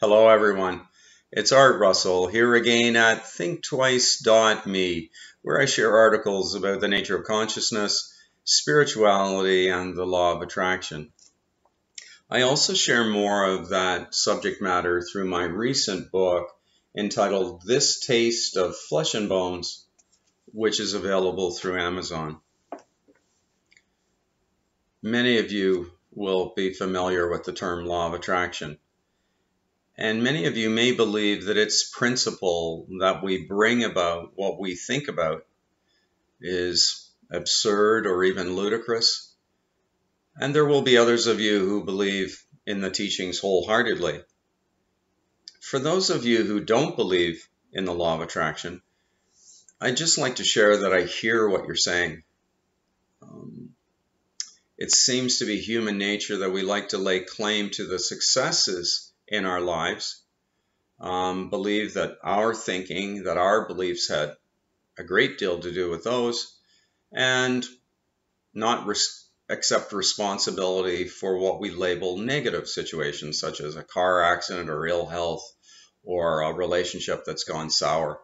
Hello, everyone. It's Art Russell here again at thinktwice.me, where I share articles about the nature of consciousness, spirituality, and the law of attraction. I also share more of that subject matter through my recent book entitled This Taste of Flesh and Bones, which is available through Amazon. Many of you will be familiar with the term law of attraction. And many of you may believe that its principle that we bring about what we think about is absurd or even ludicrous. And there will be others of you who believe in the teachings wholeheartedly. For those of you who don't believe in the law of attraction, I'd just like to share that I hear what you're saying. It seems to be human nature that we like to lay claim to the successes in our lives. Believe that our thinking, that our beliefs had a great deal to do with those, and not accept responsibility for what we label negative situations, such as a car accident or ill health or a relationship that's gone sour.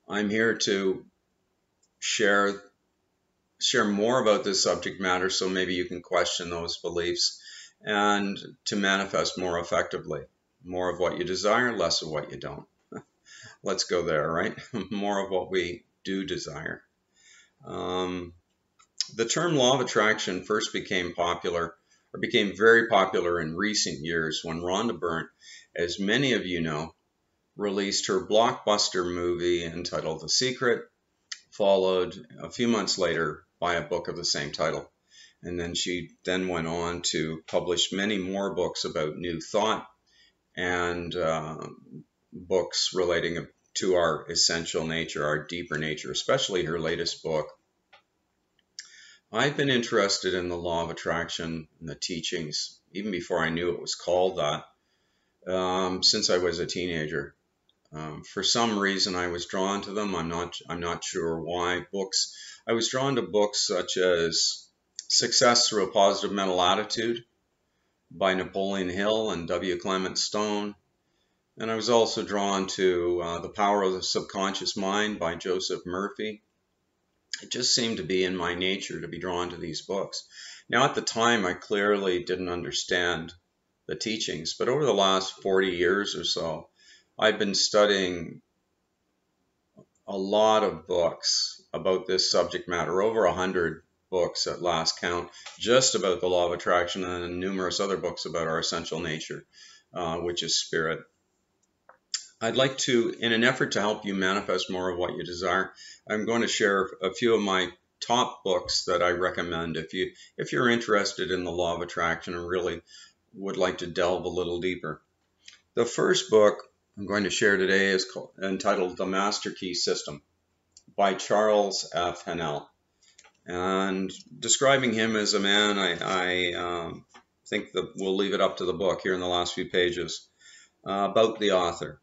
I'm here to share more about this subject matter so maybe you can question those beliefs and to manifest more effectively. More of what you desire, less of what you don't. Let's go there, right? More of what we do desire. The term law of attraction first became very popular in recent years when Rhonda Byrne, as many of you know, released her blockbuster movie entitled The Secret, followed a few months later by a book of the same title. And then she went on to publish many more books about New Thought and books relating to our essential nature, our deeper nature, especially her latest book. I've been interested in the law of attraction and the teachings, even before I knew it was called that, since I was a teenager. For some reason, I was drawn to them. I'm not sure why. I was drawn to books such as Success Through a Positive Mental Attitude by Napoleon Hill and W. Clement Stone. And I was also drawn to The Power of the Subconscious Mind by Joseph Murphy. It just seemed to be in my nature to be drawn to these books. Now, at the time, I clearly didn't understand the teachings, but over the last 40 years or so, I've been studying a lot of books about this subject matter, over 100 books at last count, just about the law of attraction, and numerous other books about our essential nature, which is spirit. I'd like to, in an effort to help you manifest more of what you desire, I'm going to share a few of my top books that I recommend if you're interested in the law of attraction and really would like to delve a little deeper. The first book I'm going to share today is entitled The Master Key System by Charles F. Hennell. And describing him as a man, I think that we'll leave it up to the book here in the last few pages. About the author.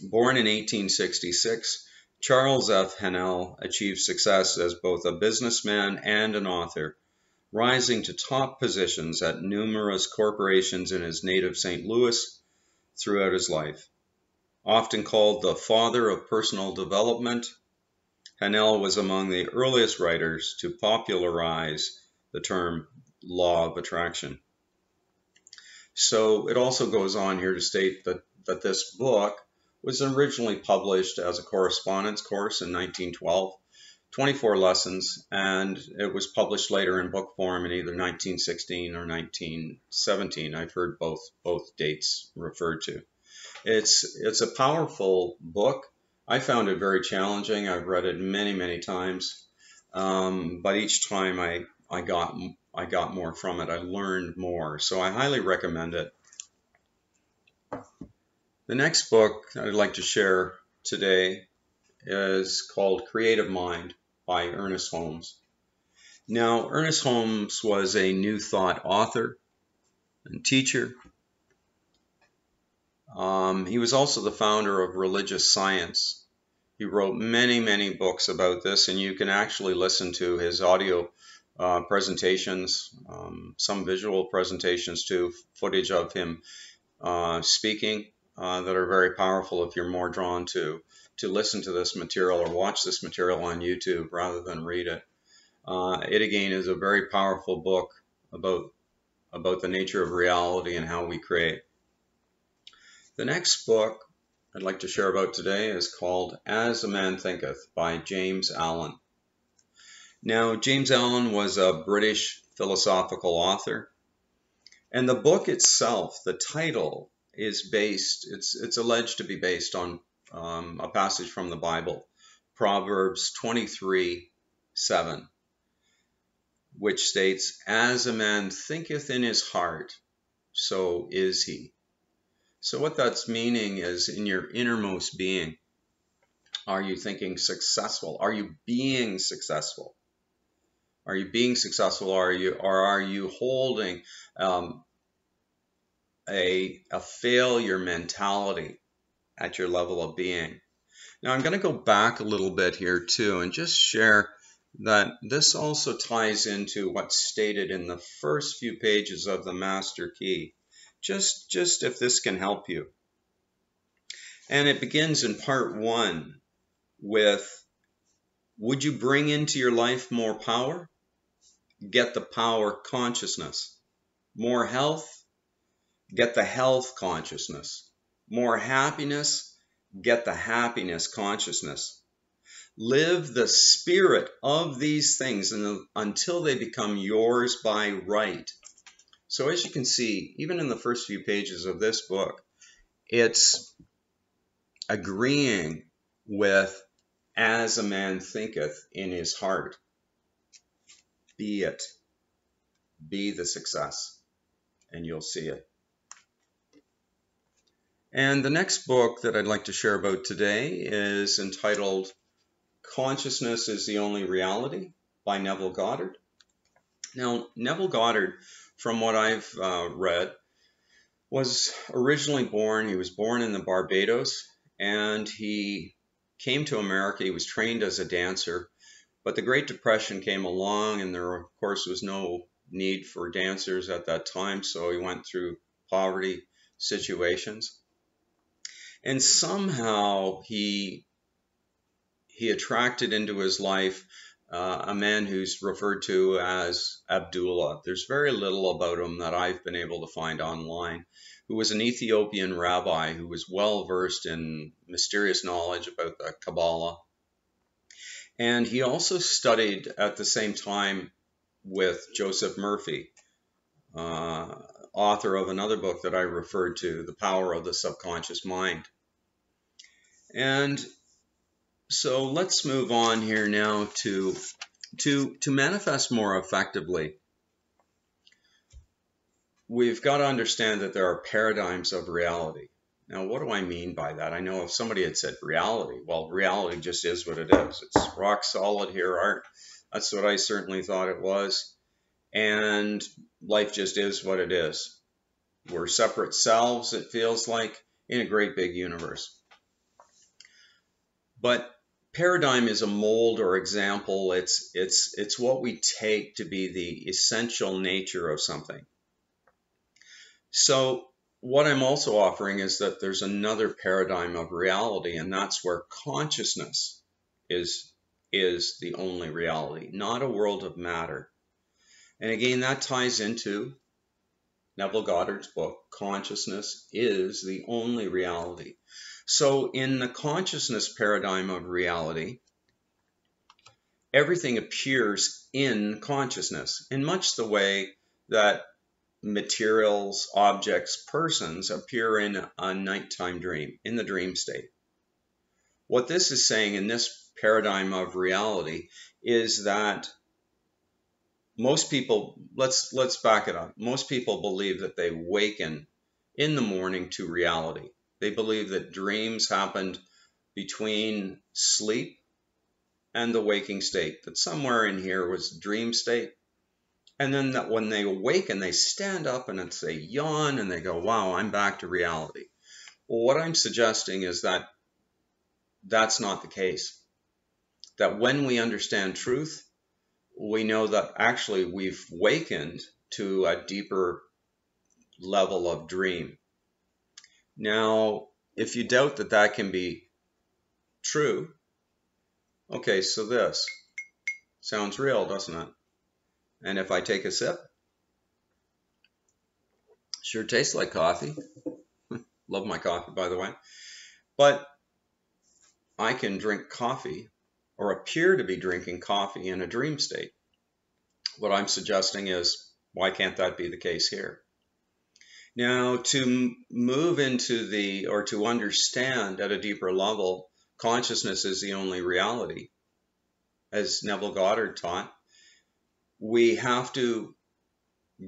Born in 1866, Charles F. Hennell achieved success as both a businessman and an author, rising to top positions at numerous corporations in his native St. Louis throughout his life. Often called the father of personal development, Hennell was among the earliest writers to popularize the term law of attraction. So it also goes on here to state that this book was originally published as a correspondence course in 1912, 24 lessons, and it was published later in book form in either 1916 or 1917. I've heard both dates referred to. It's a powerful book. I found it very challenging. I've read it many times, but each time I got more from it. I learned more, so I highly recommend it. The next book I'd like to share today is called Creative Mind by Ernest Holmes. Now, Ernest Holmes was a New Thought author and teacher. He was also the founder of Religious Science. He wrote many books about this, and you can actually listen to his audio presentations, some visual presentations too, footage of him speaking that are very powerful if you're more drawn to listen to this material or watch this material on YouTube rather than read it. It again is a very powerful book about the nature of reality and how we create. The next book I'd like to share about today is called As a Man Thinketh by James Allen. Now, James Allen was a British philosophical author, and the book itself, the title, is based, it's alleged to be based on a passage from the Bible, Proverbs 23:7, which states, "As a man thinketh in his heart, so is he." So what that's meaning is, in your innermost being, are you thinking successful? Are you being successful? Are you being successful, or are you holding a failure mentality at your level of being? Now, I'm going to go back a little bit here too and just share that this also ties into what's stated in the first few pages of the Master Key, just if this can help you. And it begins in part 1 with, would you bring into your life more power? Get the power consciousness. More health? Get the health consciousness. More happiness? Get the happiness consciousness. Live the spirit of these things until they become yours by right. So as you can see, even in the first few pages of this book, it's agreeing with as a man thinketh in his heart. Be it. Be the success, and you'll see it. And the next book that I'd like to share about today is entitled Consciousness is the Only Reality by Neville Goddard. Now, Neville Goddard, from what I've read, was originally born, he was born in the Barbados, and he came to America. He was trained as a dancer, but the Great Depression came along, and there, of course, was no need for dancers at that time, so he went through poverty situations. And somehow he attracted into his life a man who's referred to as Abdullah. There's very little about him that I've been able to find online, who was an Ethiopian rabbi who was well versed in mysterious knowledge about the Kabbalah. And he also studied at the same time with Joseph Murphy, author of another book that I referred to, The Power of the Subconscious Mind. And so let's move on here now to manifest more effectively. We've got to understand that there are paradigms of reality. Now, what do I mean by that? I know if somebody had said reality, well, reality just is what it is. It's rock solid here, Art. That's what I certainly thought it was. And life just is what it is. We're separate selves, it feels like, in a great big universe. But paradigm is a mold or example. It's what we take to be the essential nature of something. So what I'm also offering is that there's another paradigm of reality, and that's where consciousness is the only reality, not a world of matter. And again, that ties into Neville Goddard's book, Consciousness is the Only Reality. So in the consciousness paradigm of reality, everything appears in consciousness in much the way that materials, objects, persons appear in a nighttime dream, in the dream state. What this is saying in this paradigm of reality is that most people, let's back it up. Most people believe that they waken in the morning to reality. They believe that dreams happened between sleep and the waking state, that somewhere in here was dream state. And then that when they awaken, they stand up and they yawn and they go, wow, I'm back to reality. Well, what I'm suggesting is that that's not the case. That when we understand truth, we know that actually we've wakened to a deeper level of dream. Now, if you doubt that that can be true, okay, so this sounds real, doesn't it? And if I take a sip, sure tastes like coffee. Love my coffee, by the way. But I can drink coffee or appear to be drinking coffee in a dream state. What I'm suggesting is, why can't that be the case here? Now, to move into or to understand at a deeper level, consciousness is the only reality. As Neville Goddard taught, we have to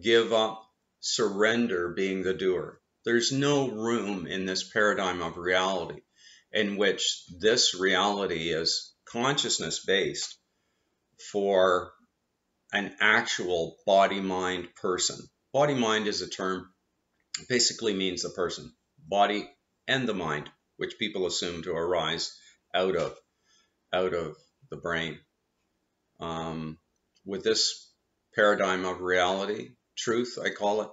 give up, surrender being the doer. There's no room in this paradigm of reality in which this reality is consciousness based for an actual body-mind person. Body-mind is a term, basically means the person, body and the mind, which people assume to arise out of the brain. With this paradigm of reality, truth, I call it,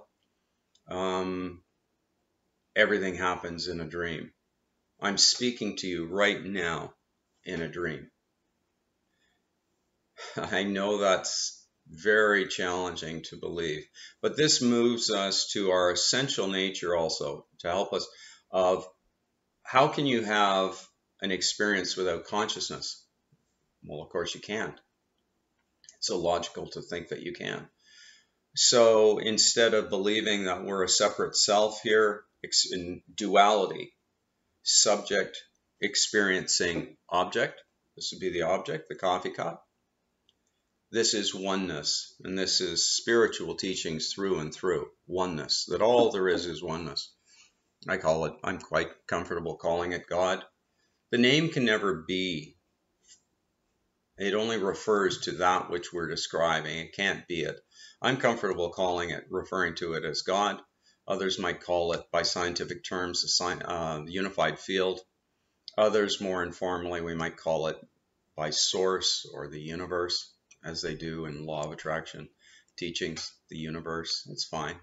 everything happens in a dream. I'm speaking to you right now in a dream. I know that's very challenging to believe, but this moves us to our essential nature also, to help us of how can you have an experience without consciousness? Well, of course you can't. It's illogical to think that you can. So instead of believing that we're a separate self here in duality, subject experiencing object, this would be the object, the coffee cup. This is oneness, and this is spiritual teachings through and through, oneness, that all there is oneness. I'm quite comfortable calling it God. The name can never be. It only refers to that which we're describing. It can't be it. I'm comfortable referring to it as God. Others might call it, by scientific terms, the unified field. Others, more informally, we might call it by source or the universe, as they do in law of attraction teachings, the universe. It's fine.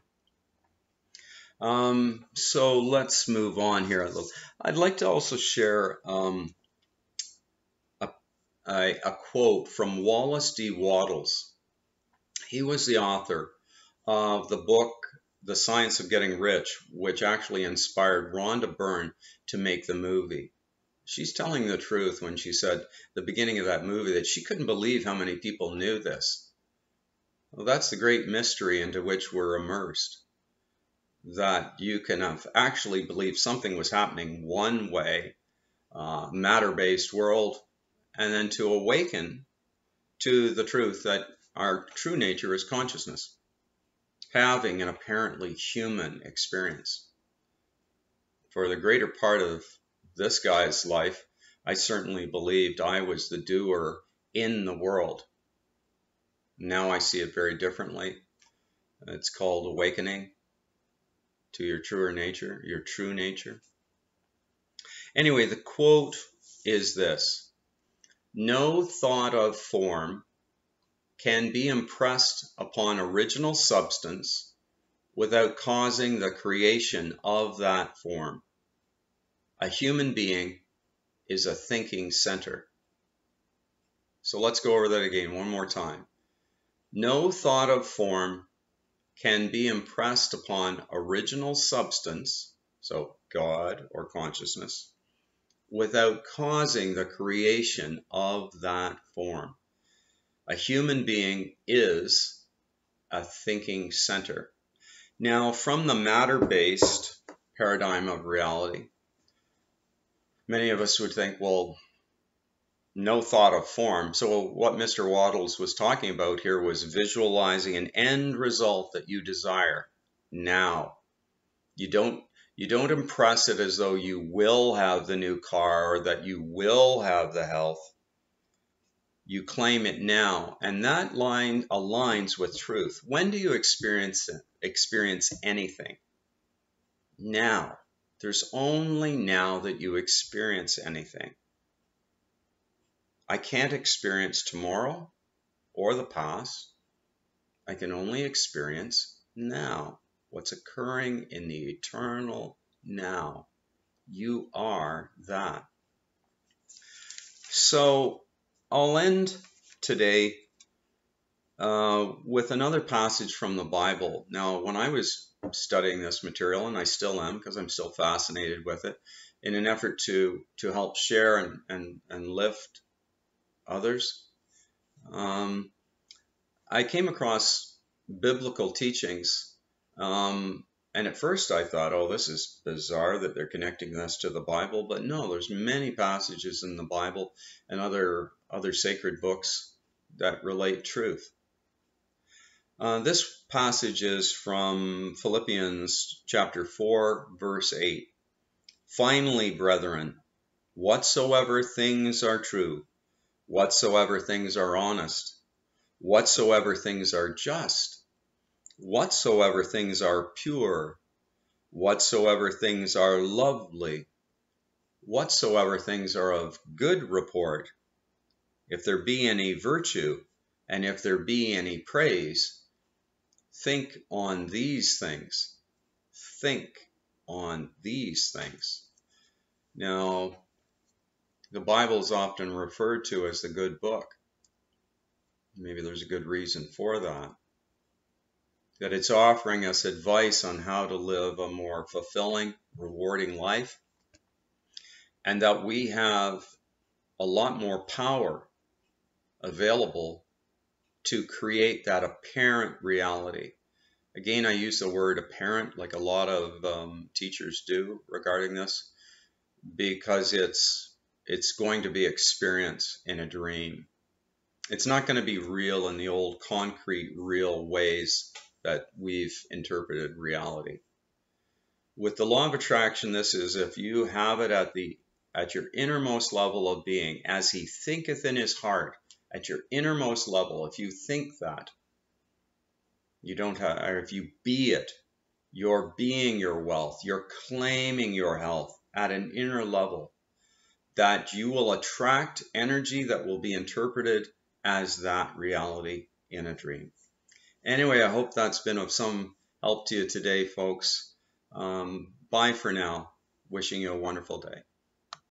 So let's move on here. I'd like to also share a quote from Wallace D. Wattles. He was the author of the book, The Science of Getting Rich, which actually inspired Rhonda Byrne to make the movie. She's telling the truth when she said at the beginning of that movie that she couldn't believe how many people knew this. Well, that's the great mystery into which we're immersed. That you can have actually believed something was happening one way, matter-based world, and then to awaken to the truth that our true nature is consciousness, having an apparently human experience. For the greater part of this guy's life, I certainly believed I was the doer in the world. Now I see it very differently. It's called awakening to your truer nature, your true nature. Anyway, the quote is this: "No thought of form can be impressed upon original substance without causing the creation of that form. A human being is a thinking center." So let's go over that again one more time. No thought of form can be impressed upon original substance, so God or consciousness, without causing the creation of that form. A human being is a thinking center. Now, from the matter-based paradigm of reality, many of us would think, well, no thought of form. So what Mr. Wattles was talking about here was visualizing an end result that you desire now. You don't impress it as though you will have the new car or that you will have the health. You claim it now, and that line aligns with truth. When do you experience anything? Now. There's only now that you experience anything. I can't experience tomorrow or the past. I can only experience now, what's occurring in the eternal now. You are that. So I'll end today with another passage from the Bible. Now, when I was studying this material, and I still am because I'm still fascinated with it, in an effort to help share and lift others, I came across biblical teachings. And at first I thought, oh, this is bizarre that they're connecting this to the Bible. But no, there's many passages in the Bible and other sacred books that relate truth. This passage is from Philippians chapter 4, verse 8. Finally, brethren, whatsoever things are true, whatsoever things are honest, whatsoever things are just, whatsoever things are pure, whatsoever things are lovely, whatsoever things are of good report, if there be any virtue, and if there be any praise, think on these things. Think on these things. Now, the Bible is often referred to as the good book. Maybe there's a good reason for that. That it's offering us advice on how to live a more fulfilling, rewarding life, and that we have a lot more power available to create that apparent reality. Again, I use the word apparent like a lot of teachers do regarding this, because it's going to be experienced in a dream. It's not going to be real in the old concrete, real ways that we've interpreted reality. With the law of attraction, this is if you have it at your innermost level of being, as he thinketh in his heart, at your innermost level, if you think that, you don't have, or if you be it, you're being your wealth, you're claiming your health at an inner level, that you will attract energy that will be interpreted as that reality in a dream. Anyway, I hope that's been of some help to you today, folks. Bye for now. Wishing you a wonderful day.